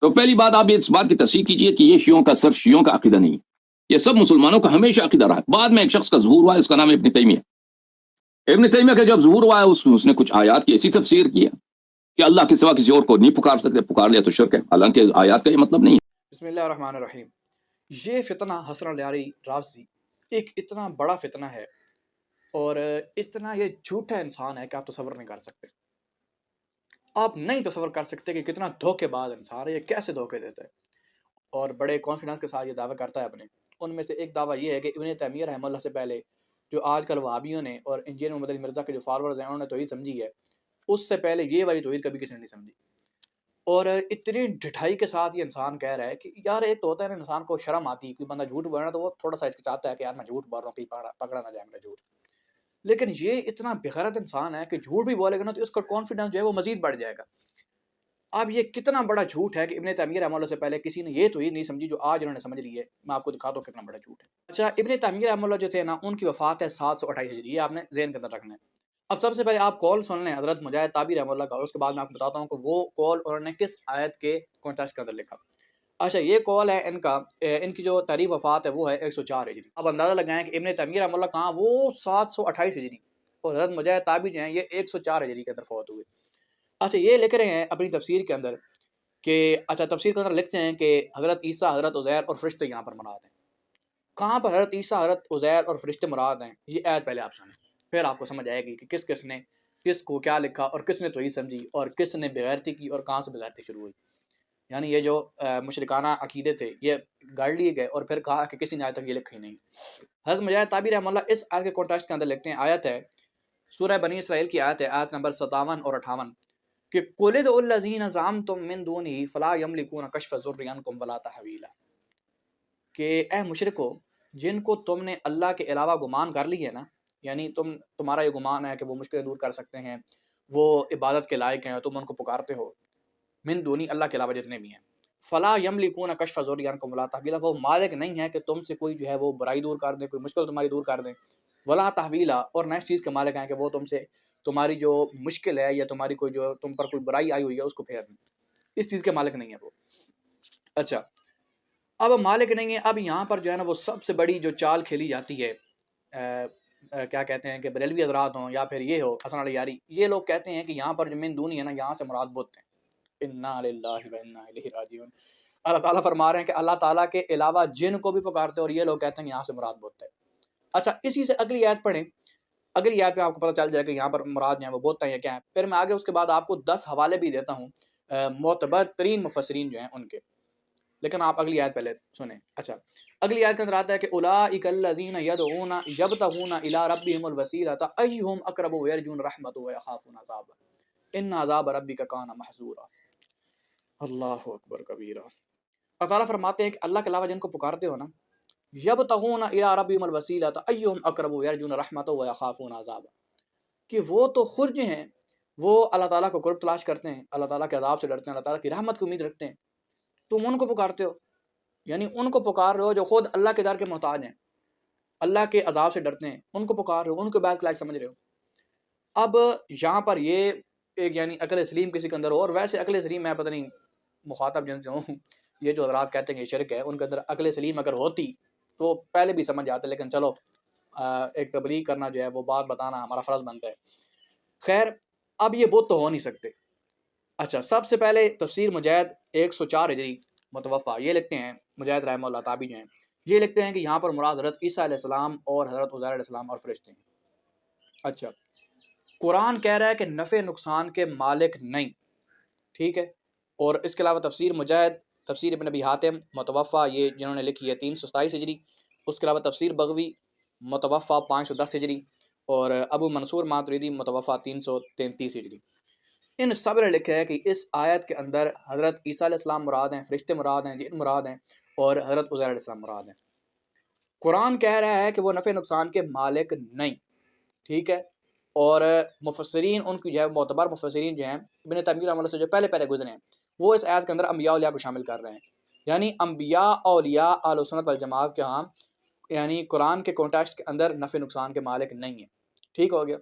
تو پہلی بات آپ اس بات کی تصحیح کیجئے کہ یہ شیعوں کا صرف شیعوں کا عقیدہ نہیں ہے، یہ سب مسلمانوں کا ہمیشہ عقیدہ رہا ہے۔ بعد میں ایک شخص کا ظہور ہوا ہے، اس کا نام ہے ابن تیمیہ۔ ابن تیمیہ کا جب ظہور ہوا ہے اس نے کچھ آیات کی ایسی تفسیر کیا کہ اللہ کے سوا کسی اور کو نہیں پکار سکتے، پکار لیا تو شرک ہے، حالانکہ آیات کا یہ مطلب نہیں ہے۔ بسم اللہ الرحمن الرحیم۔ یہ فتنہ حسن العلی رافضی ایک اتنا بڑا فتنہ ہے اور اتنا یہ جھوٹا انسان ہے کہ آپ تصور نہیں کر سکتے۔ آپ نہیں تصور کر سکتے کہ کتنا دھوکے باز انسان ہے، یہ کیسے دھوکے دیتا ہے اور بڑے کانفیڈنس کے ساتھ یہ دعویٰ کرتا ہے اپنے۔ ان میں سے ایک دعویٰ یہ ہے کہ ابن تیمیہ رحمہ اللہ سے پہلے جو آج کل وہابیوں نے اور انجینئر محمد علی مرزا کے جو فالورز ہیں انہوں نے توحید سمجھی ہے، اس سے پہلے یہ والی توحید کبھی کسی نے نہیں سمجھی۔ اور اتنی ڈٹھائی کے ساتھ یہ انسان کہہ رہا ہے کہ یار ایک تو ہوتا ہے نا انسان کو شرم آتی ہے، کوئی بندہ جھوٹ بول رہا ہے تو وہ تھوڑا سا ہچکچاتا ہے کہ یار میں جھوٹ بول رہا ہوں، کہیں پکڑا نہ جائے میرا جھوٹ۔ لیکن یہ اتنا بغیرت انسان ہے کہ جھوٹ بھی بولے گا نا تو اس کا کانفیڈنس جو ہے وہ مزید بڑھ جائے گا۔ اب یہ کتنا بڑا جھوٹ ہے کہ ابن تیمیہ رحمہ اللہ سے پہلے کسی نے یہ توحید نہیں سمجھی جو آج انہوں نے سمجھ لی ہے۔ میں آپ کو دکھاتا ہوں کتنا بڑا جھوٹ ہے۔ اچھا، ابن تیمیہ رحمہ اللہ جو تھے نا، ان کی وفات ہے 728 ہجری، یہ آپ نے ذہن کے اندر رکھنا ہے۔ اب سب سے پہلے آپ کال سن لیں حضرت مجاہد طابی رحمہ اللہ کا، اور اس کے بعد میں آپ کو بتاتا ہوں کہ وہ کال انہوں نے کس آیت کے کانٹیکسٹ کے اندر لکھا۔ اچھا، یہ کال ہے ان کا، ان کی جو تاریخ وفات ہے وہ ہے 104 ہجری۔ اب اندازہ لگائیں کہ ابن تیمیہ رحمہ اللہ کہاں، وہ 728 ہجری، اور حضرت مجاہد طابی جو ہیں یہ 104 ہجری کے اندر فوت ہوئے۔ اچھا، یہ لکھ رہے ہیں اپنی تفسیر کے اندر کہ اچھا تفسیر کے اندر لکھتے ہیں کہ حضرت عیسیٰ، حضرت عزیر اور فرشتے یہاں پر مراد ہیں۔ کہاں پر حضرت عیسیٰ، حضرت عزیر اور فرشتے مراد ہیں، یہ آیت پہلے آپ سنیں، پھر آپ کو سمجھ آئے گی کہ کس کس نے کس کو کیا لکھا اور کس نے توحید سمجھی اور کس نے بغیرتی کی اور کہاں سے بغیرتی شروع ہوئی۔ یعنی یہ جو مشرکانہ عقیدے تھے یہ گاڑ لیے گئے اور پھر کہا کہ کسی نے آج تک یہ لکھا ہی نہیں۔ حضرت مجاہد طابی رحمہ اللہ اس آیت کے کانٹیکسٹ کے اندر لکھتے ہیں، آیت ہے سورہ بنی اسرائیل کی آیت ہے، آیت نمبر 57 اور 58 کہ قُلِ ادْعُوا الَّذِينَ زَعَمْتُم مِّن دُونِهِ فَلَا يَمْلِكُونَ كَشْفَ الضُّرِّ عَنكُمْ وَلَا تَحْوِيلًا، کہ اے مشرکو جن کو تم نے اللہ کے علاوہ گمان کر لی ہے نا، یعنی تمہارا یہ گمان ہے کہ وہ مشکلیں دور کر سکتے ہیں، وہ عبادت کے لائق ہیں، تم ان کو پکارتے ہو، من دونی اللہ کے علاوہ جتنے بھی ہیں، فلا یملکون کشف الضر عنکم ولا تحویلا، وہ مالک نہیں ہے کہ تم سے کوئی جو ہے وہ برائی دور کر دیں، کوئی مشکل تمہاری دور کر دیں، ولا تحویلا، اور نہ اس چیز کے مالک ہیں کہ وہ تم سے تمہاری جو مشکل ہے یا تمہاری کوئی جو تم پر کوئی برائی آئی ہوئی ہے اس کو پھیر دیں، اس چیز کے مالک نہیں ہے وہ۔ اچھا، اب مالک نہیں ہے، اب یہاں پر جو ہے نا وہ سب سے بڑی جو چال کھیلی جاتی ہے، کیا کہتے ہیں کہ بریلوی حضرات ہوں یا پھر یہ ہو حسن علی یاری، یہ لوگ کہتے ہیں کہ یہاں پر جو من دونی ہے نا، یہاں سے مراد بت ہیں، انا للہ و انا الیہ راجعون۔ اللہ تعالیٰ فرما رہے ہیں کہ اللہ تعالیٰ کے علاوہ جن کو بھی پکارتے اور یہ لوگ کہتے ہیں یہاں سے مراد بت ہے۔ اچھا، اسی سے اگلی آیت پڑھیں، اگلی آیت میں آپ کو پتہ چل جائے کہ یہاں پر مراد جو ہے وہ بت ہیں یا کیا ہیں۔ پھر میں آگے اس کے بعد آپ کو 10 حوالے بھی دیتا ہوں معتبر ترین مفسرین جو ہیں ان کے، لیکن آپ اگلی آیت پہلے سنیں۔ اچھا، اگلی آیت کے اندر آتا ہے کہ اولئک الذین یدعون یبتغون الی ربہم الوسیلۃ ایہم اقرب ویرجون رحمتہ ویخافون عذابہ ان عذاب ربک کان محذورا۔ اللہ اکبر کبیرہ۔ اللہ تعالیٰ فرماتے ہیں کہ اللہ کے علاوہ جن کو پکارتے ہو نا، یبتغون الی ربہم الوسیلۃ ایہم اقرب ویرجون رحمتہ ویخافون عذابہ، کہ وہ تو خود جو ہیں وہ اللہ تعالیٰ کو قرب تلاش کرتے ہیں، اللہ تعالیٰ کے عذاب سے ڈرتے ہیں، اللہ تعالیٰ کی رحمت کی امید رکھتے ہیں، تم ان کو پکارتے ہو، یعنی ان کو پکار رہے ہو جو خود اللہ کے در کے محتاج ہیں، اللہ کے عذاب سے ڈرتے ہیں، ان کو پکار رہے ہو، ان کو بیت لائق سمجھ رہے ہو۔ اب یہاں پر یہ ایک یعنی عقل سلیم کسی کے اندر ہو، اور ویسے عقل سلیم میں پتہ نہیں مخاطب جن سے ہوں، یہ جو حضرات کہتے ہیں کہ شرک ہے، ان کے اندر عقل سلیم اگر ہوتی تو پہلے بھی سمجھ آتے، لیکن چلو ایک تبلیغ کرنا جو ہے وہ بات بتانا ہمارا فرض بنتا ہے۔ خیر، اب یہ بت تو ہو نہیں سکتے۔ اچھا، سب سے پہلے تفسیر مجاہد 104 ہجری متوفہ، یہ لکھتے ہیں مجاہد رحمہ اللہ تابعی جو ہیں، یہ لکھتے ہیں کہ یہاں پر مراد حضرت عیسیٰ علیہ السلام اور حضرت عزیر علیہ السلام اور فرشتے ہیں۔ اچھا، قرآن کہہ رہا ہے کہ نفع نقصان کے مالک نہیں، ٹھیک ہے، اور اس کے علاوہ تفسیر مجاہد، تفسیر ابن ابی حاتم متوفہ یہ جنہوں نے لکھی ہے 327 ہجری، اس کے علاوہ تفسیر بغوی متوفہ 510 ہجری، اور ابو منصور ماتریدی متوفہ 333 ہجری۔ ان سب نے لکھا ہے کہ اس آیت کے اندر حضرت عیسیٰ علیہ السلام مراد ہیں، فرشتے مراد ہیں، جن مراد ہیں، اور حضرت عزیر علیہ السلام مراد ہیں۔ قرآن کہہ رہا ہے کہ وہ نفع نقصان کے مالک نہیں، ٹھیک ہے، اور مفسرین ان کی جو ہے معتبر مفسرین جو ہیں ابن تیمیہ رحمہ اللہ سے جو پہلے گزرے ہیں، وہ اس آیت کے اندر انبیاء اولیاء کو شامل کر رہے ہیں، یعنی انبیاء اولیاء اہل سنت والجماعت کے ہاں یعنی قرآن کے کانٹیکسٹ کے اندر نفع نقصان کے مالک نہیں ہیں، ٹھیک ہو گیا۔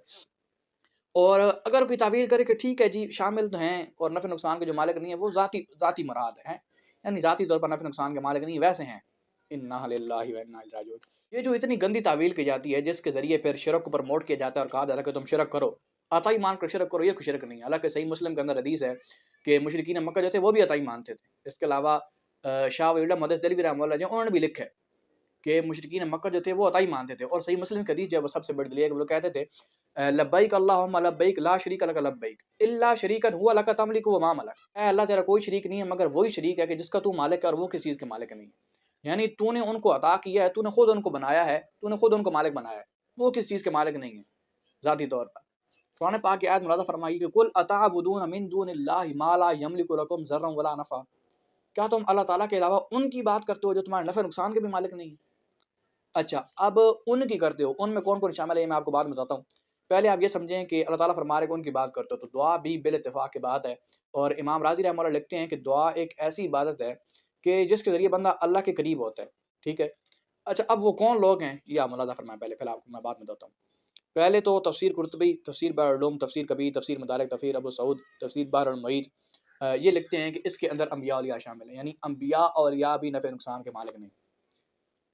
اور اگر کوئی تعویل کرے کہ ٹھیک ہے جی شامل تو ہیں اور نفع نقصان کے جو مالک نہیں ہیں وہ ذاتی مراد ہیں، یعنی ذاتی طور پر نفع نقصان کے مالک نہیں، ویسے ہیں انا للہ و انا الیہ راجعون۔ یہ جو اتنی گندی تعویل کی جاتی ہے جس کے ذریعے پھر شرک کو پروموٹ کیا جاتا ہے اور کہا جاتا ہے کہ تم شرک کرو، عطائی مان کر شرک کرو، یہ کوئی شرک نہیں ہے۔ حالانکہ صحیح مسلم کے اندر حدیث ہے کہ مشرکین مکہ جو تھے وہ بھی عطائی مانتے تھے۔ اس کے علاوہ شاہ ولی اللہ محدث دہلوی رحمہ اللہ جو انہوں نے بھی لکھا ہے کہ مشرکین مکہ جو تھے وہ عطائی مانتے تھے، اور صحیح مسلم کی حدیث جو ہے وہ سب سے بڑی دلیل ہے کہ وہ کہتے تھے لبیک اللہم لبیک لا شریک لک لبیک الا شریکا هو لک تملک وما ملک، اے اللہ تیرا کوئی شریک نہیں ہے مگر وہی شریک ہے کہ جس کا تو مالک ہے اور وہ کس چیز کے مالک نہیں ہے۔ یعنی تو نے ان کو عطا کیا ہے، تو نے خود ان کو بنایا ہے، تو نے خود ان کو مالک بنایا ہے، وہ کس چیز کے مالک نہیں ہے ذاتی طور پر۔ قرآن پاک کی آیت مرادہ فرمائی کہ کل اتعبدون من دون اللہ ما لا یملک لکم ضرا ولا نفع، کیا تم اللہ تعالیٰ کے علاوہ ان کی بات کرتے ہو جو تمہارے نفع نقصان کے بھی مالک نہیں ہیں؟ اچھا، اب ان کی کرتے ہو، ان میں کون کون شامل ہے یہ میں آپ کو بعد میں بتاتا ہوں۔ پہلے آپ یہ سمجھیں کہ اللہ تعالیٰ فرما رہے کہ ان کی بات کرتے ہو، تو دعا بھی بالاتفاق کی بات ہے، اور امام راضی رحمہ اللہ لکھتے ہیں کہ دعا ایک ایسی عبادت ہے کہ جس کے ذریعے بندہ اللہ کے قریب ہوتا ہے، ٹھیک ہے۔ اچھا، اب وہ کون لوگ ہیں یہ آپ ملاحظہ فرمائیں، پہلے آپ کو میں بات میں بتاتا ہوں۔ پہلے تو تفسیر قرطبی، تفسیر بحر العلوم، تفسیر کبیر، تفسیر مدارک، تفسیر ابو سعود، تفسیر بحر المحیط، یہ لکھتے ہیں کہ اس کے اندر انبیاء اولیاء شامل ہیں، یعنی انبیاء اور اولیاء بھی نفع نقصان کے مالک نہیں۔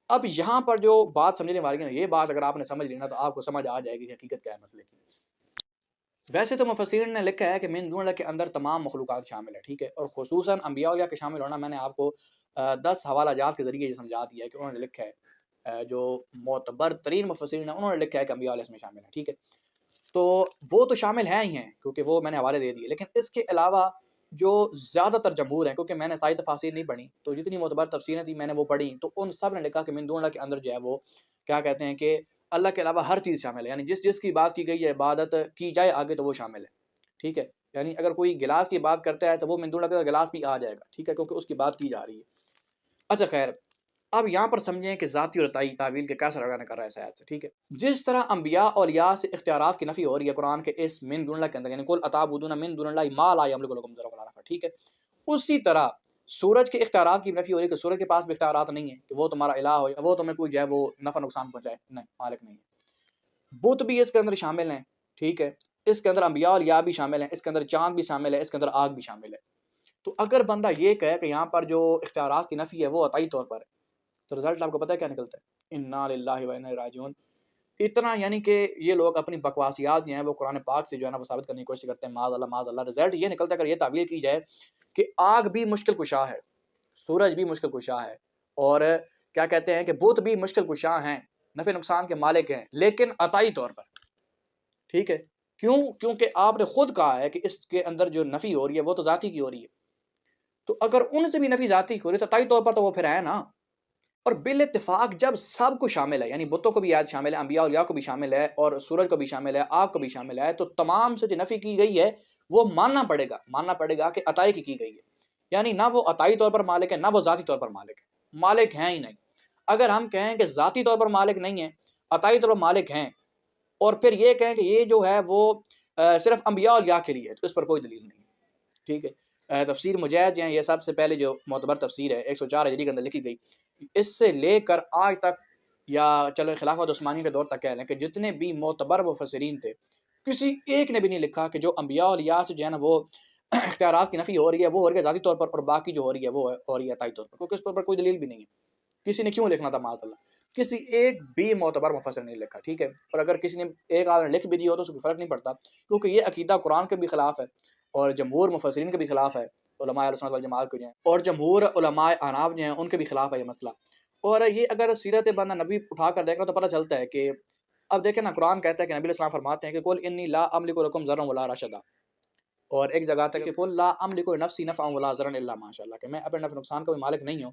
اب یہاں پر جو بات سمجھنے والی ہے، یہ بات اگر آپ نے سمجھ لی نا تو آپ کو سمجھ آ جائے گی کہ حقیقت کیا ہے مسئلے کی۔ ویسے تو مفسرین نے لکھا ہے کہ من دون اللہ کے اندر تمام مخلوقات شامل ہے، ٹھیک ہے، اور خصوصاً انبیاء اولیاء کے شامل ہونا میں نے آپ کو 10 حوالہ جات کے ذریعے یہ سمجھا دیا ہے کہ انہوں نے لکھا ہے، جو معتبر ترین مفسرین ہیں انہوں نے لکھا ہے کہ انبیاء اولیاء اس میں شامل ہیں، ٹھیک ہے۔ تو وہ تو شامل ہیں ہی ہیں کیونکہ وہ میں نے حوالے دے دیے، لیکن اس کے علاوہ جو زیادہ تر جمہور ہیں، کیونکہ میں نے ساری تفاسیر نہیں پڑھی تو جتنی معتبر تفسیریں تھیں میں نے وہ پڑھی، تو ان سب نے لکھا کہ من دون اللہ کے اندر جو ہے وہ کیا کہتے ہیں کہ اللہ کے علاوہ ہر چیز شامل ہے، یعنی جس جس کی بات کی گئی ہے عبادت کی جائے آگے تو وہ شامل ہے، ٹھیک ہے۔ یعنی اگر کوئی گلاس کی بات کرتا ہے تو وہ من دون اللہ کا گلاس بھی آ جائے گا، ٹھیک ہے، کیونکہ اس کی بات کی جا رہی ہے۔ اچھا خیر، اب یہاں پر سمجھیں کہ ذاتی اور عطائی تعویل کے کیسا لگانا کر رہا ہے اس آیت سے، ٹھیک ہے۔ جس طرح انبیاء اور اولیاء سے اختیارات کی نفی ہو رہی ہے قرآن کے اس من دون اللہ کے اندر، یعنی قل اتعبدون من دون اللہ ما لا یملک لکم ضرا ولا نفع، ٹھیک ہے، اسی طرح سورج کے اختیارات کی نفی ہو رہی ہے کہ سورج کے پاس بھی اختیارات نہیں ہیں کہ وہ تمہارا الہ ہو یا وہ تمہیں کوئی جو ہے وہ نفع نقصان پہنچائے، نہیں، مالک نہیں ہے۔ بت بھی اس کے اندر شامل ہیں، ٹھیک ہے، اس کے اندر انبیاء اور اولیاء بھی شامل ہیں، اس کے اندر چاند بھی شامل ہے، اس کے اندر آگ بھی شامل ہے۔ تو اگر بندہ یہ کہے کہ یہاں پر جو اختیارات کی نفی ہے وہ عطائی طور پر ہے، تو رزلٹ آپ کو پتہ ہے کیا نکلتا ہے؟ انا للہ و انا الیہ راجعون۔ اتنا یعنی کہ یہ لوگ اپنی بکواسیات جو ہیں وہ قرآن پاک سے جو ہے نا وہ ثابت کرنے کی کوشش کرتے ہیں، معاذ اللہ معاذ اللہ۔ رزلٹ یہ نکلتا ہے اگر یہ تعبیر کی جائے کہ آگ بھی مشکل کشا ہے، سورج بھی مشکل کشا ہے، اور کیا کہتے ہیں کہ بت بھی مشکل کشا ہیں، نفع نقصان کے مالک ہیں، لیکن عطائی طور پر، ٹھیک ہے۔ کیوں؟ کیونکہ آپ نے خود کہا ہے کہ اس کے اندر جو نفی ہو رہی ہے وہ تو ذاتی کی ہو رہی ہے، تو اگر ان سے بھی نفی ذاتی کی ہو رہی ہے تو عطائی طور پر تو وہ پھر ہے نا۔ اور بالاتفاق جب سب کو شامل ہے، یعنی بتوں کو بھی آیت شامل ہے، انبیاء اولیاء کو بھی شامل ہے، اور سورج کو بھی شامل ہے، آگ کو بھی شامل ہے، تو تمام سے جو نفی کی گئی ہے وہ ماننا پڑے گا کہ عطائی کی گئی ہے، یعنی نہ وہ عطائی طور پر مالک ہے نہ وہ ذاتی طور پر مالک ہے، مالک ہیں ہی نہیں۔ اگر ہم کہیں کہ ذاتی طور پر مالک نہیں ہیں، عطائی طور پر مالک ہیں، اور پھر یہ کہیں کہ یہ جو ہے وہ صرف انبیاء اولیاء کے لیے ہے، تو اس پر کوئی دلیل نہیں ہے، ٹھیک ہے۔ تفسیر مجاہد جو ہے یہ سب سے پہلے جو معتبر تفسیر ہے 104 ہجری کے اندر لکھی گئی، اس سے لے کر آج تک یا چلو خلافت عثمانی کے دور تک کہہ لیں کہ جتنے بھی معتبر مفسرین تھے کسی ایک نے بھی نہیں لکھا کہ جو انبیاء اولیاء سے جو ہے نا وہ اختیارات کی نفی ہو رہی ہے وہ ہو رہی ہے ذاتی طور پر، اور باقی جو ہو رہی ہے وہ ہو رہی ہے عطائی طور پر، کیونکہ اس پر کوئی دلیل بھی نہیں ہے۔ کسی نے کیوں لکھنا تھا معاذ اللہ؟ کسی ایک بھی معتبر مفسر نہیں لکھا، ٹھیک ہے، اور اگر کسی نے ایک آدمی نے لکھ بھی دیا ہو تو اس کو فرق نہیں پڑتا، کیونکہ یہ عقیدہ قرآن کے بھی خلاف ہے اور جمہور مفسرین کے بھی خلاف ہے، علماء اہل سنت والجماعت کے جو ہیں، اور جمہور علماء احناف جو ہیں ان کے بھی خلاف ہے یہ مسئلہ۔ اور یہ اگر سیرت بندہ نبی اٹھا کر دیکھنا تو پتہ چلتا ہے کہ اب دیکھیں نا، قرآن کہتا ہے کہ نبی علیہ السلام فرماتے ہیں کہ قل انی لا املک لکم ضرا ولا رشدا، اور ایک جگہ تک کہ قل لا املک لنفسی نفعا ولا ضرا الا ما شاء اللہ، کہ میں اپنے نفع نقصان کا بھی مالک نہیں ہوں۔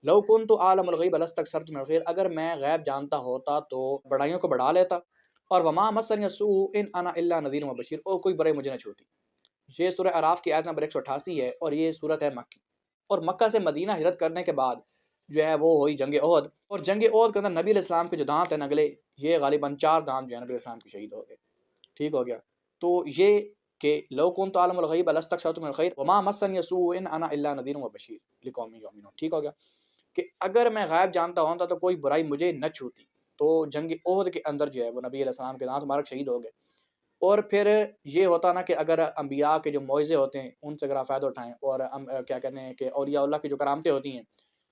لو کنت عالم الغیب لاستکثرت من الخیر، اگر میں غیب جانتا ہوتا تو بڑائیوں کو بڑھا لیتا، اور وما مسنی السوء ان انا الا نذیر و بشیر، اور کوئی برائی مجھے نہ چھوتی۔ یہ سورہ اعراف کی آیت نمبر 188 ہے، اور یہ صورت ہے مکی، اور مکہ سے مدینہ ہجرت کرنے کے بعد جو ہے وہ ہوئی جنگ احد، اور جنگ احد کے اندر نبی علیہ السلام کے جو دانت ہیں نگلے، یہ غالباً 4 دانت جو ہے نبی علیہ السلام کے شہید ہو گئے، ٹھیک ہو گیا۔ تو یہ کہ لو کنت عالم الغیب لاستکثرت من الخیر وما مسنی السوء ان انا الا نذیر و بشیر لقوم یؤمنون، ٹھیک ہو گیا، کہ اگر میں غائب جانتا ہوتا تو کوئی برائی مجھے نہ چھوتی۔ تو جنگ احد کے اندر جو ہے وہ نبی علیہ السلام کے دانت مبارک شہید ہو گئے، اور پھر یہ ہوتا نا کہ اگر انبیاء کے جو معجزے ہوتے ہیں ان سے اگر آپ فائدہ اٹھائیں، اور کیا کہتے ہیں کہ اولیاء اللہ کی جو کرامتیں ہوتی ہیں،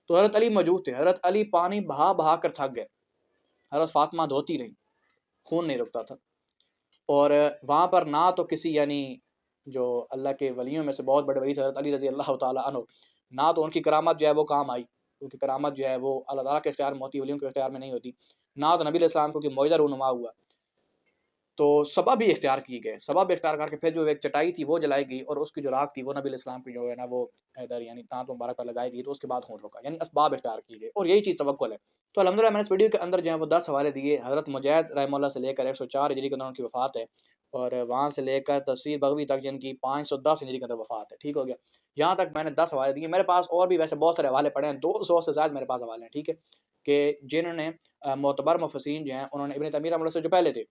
تو حضرت علی موجود تھے، حضرت علی پانی بہا بہا کر تھک گئے، حضرت فاطمہ دھوتی رہی، خون نہیں رکتا تھا، اور وہاں پر نہ تو کسی یعنی جو اللہ کے ولیوں میں سے بہت بڑے ولی تھے حضرت علی رضی اللہ تعالیٰ عنہ، نہ تو ان کی کرامت جو ہے وہ کام آئی، ان کی کرامت جو ہے وہ اللہ تعالیٰ کے اختیار میں ہوتی، ولیوں کے اختیار میں نہیں ہوتی، نہ تو نبی علیہ السلام کو کوئی معجزہ رونما ہوا، تو سبب بھی اختیار کیے گئے، سبب اختیار کر کے پھر جو ایک چٹائی تھی وہ جلائی گئی، اور اس کی جو راکھ تھی وہ نبی علیہ السلام کی جو ہے نا وہ ادھر یعنی دانت مبارک پر لگائی گئی، تو اس کے بعد خون روکا، یعنی اسباب اختیار کیے گئے، اور یہی چیز توکل ہے۔ تو الحمدللہ میں نے اس ویڈیو کے اندر جو ہے وہ 10 حوالے دیے، حضرت مجاہد رحمہ اللہ سے لے کر 104 ہجری کے اندر ان کی وفات ہے، اور وہاں سے لے کر تفسیر بغوی تک جن کی 510 ہجری کے اندر وفات ہے، ٹھیک ہو گیا، یہاں تک میں نے 10 حوالے دیے۔ میرے پاس اور بھی ویسے بہت سارے حوالے پڑے ہیں، 200 سے زائد میرے پاس حوالے ہیں، ٹھیک ہے، کہ جنہوں نے معتبر مفسرین جو ہیں انہوں نے ابن تیمیہ رحمہ اللہ سے جو پہلے تھے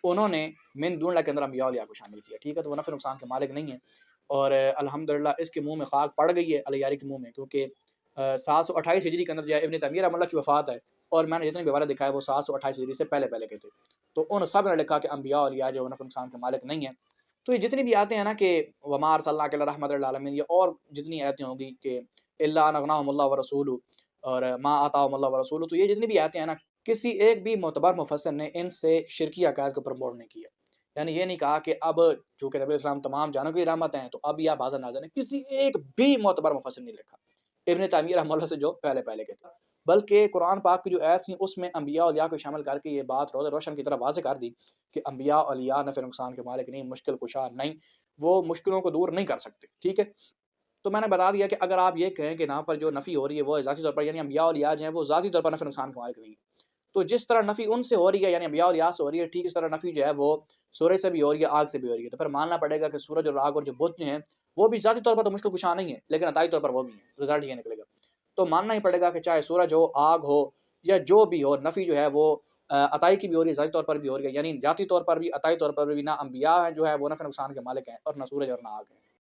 انہوں نے من دون اللہ کے اندر انبیاء اولیاء کو شامل کیا، ٹھیک ہے، تو وہ نفع نقصان کے مالک نہیں ہیں، اور الحمدللہ اس کے منہ میں خاک پڑ گئی ہے علی یاری کے منہ میں، کیونکہ 728 ہجری کے اندر جو ہے ابن تیمیہ رحمہ اللہ کی وفات ہے، اور میں نے جتنے بھی حوالے دکھائے وہ 728 ہجری سے پہلے پہلے کے تھے، تو ان سب نے لکھا کہ انبیاء اولیاء جو نفع نقصان کے مالک نہیں ہیں۔ تو یہ جتنی بھی آتے ہیں نا کہ وما ارسلناک الا رحمۃ للعالمین، یہ اور جتنی آیتیں ہوں گی کہ الا ان اغناہم اللہ ورسولہ اور ما آتاہم اللہ ورسولہ، تو یہ جتنی بھی آیتیں ہیں نا کسی ایک بھی معتبر مفسر نے ان سے شرکی عقائد کو پروموٹ نہیں کیا، یعنی یہ نہیں کہا کہ اب چونکہ نبی السلام تمام جانوں کی رحمت ہیں تو اب یہ آپ حاضر ناظر ہیں، کسی ایک بھی معتبر مفسر نے لکھا ابن تیمیہ رحمہ اللہ سے جو پہلے پہلے کے تھے، بلکہ قرآن پاک کی جو آیت تھیں اس میں انبیاء اولیاء کو شامل کر کے یہ بات روز روشن کی طرح واضح کر دی کہ انبیاء اولیاء نفع نقصان کے مالک نہیں، مشکل کشا نہیں، وہ مشکلوں کو دور نہیں کر سکتے، ٹھیک ہے۔ تو میں نے بتا دیا کہ اگر آپ یہ کہیں کہ یہاں پر جو نفی ہو رہی ہے وہ ذاتی طور پر یعنی انبیاء اولیاء جو ہیں وہ ذاتی طور پر نفع نقصان کے مالک نہیں ہیں، تو جس طرح نفی ان سے ہو رہی ہے یعنی انبیاء اولیاء سے ہو رہی ہے، ٹھیک اس طرح نفی جو ہے وہ سورج سے بھی ہو رہی ہے، آگ سے بھی ہو رہی ہے، تو پھر ماننا پڑے گا کہ سورج اور آگ اور جو بت جو ہیں وہ بھی ذاتی طور پر تو مشکل کشا نہیں ہے لیکن عطائی طور پر وہ بھی ہیں، رزلٹ یہ نکلے گا، تو ماننا ہی پڑے گا کہ چاہے سورج ہو، آگ ہو، یا جو بھی ہو، نفی جو ہے وہ عطائی کی بھی ہو رہی ہے، ذاتی طور پر بھی ہو رہی ہے، یعنی ذاتی طور پر بھی عطائی طور پر بھی نہ انبیاء ہیں جو ہے وہ نفع نقصان کے مالک ہیں اور نہ سورج اور نہ آگ ہیں۔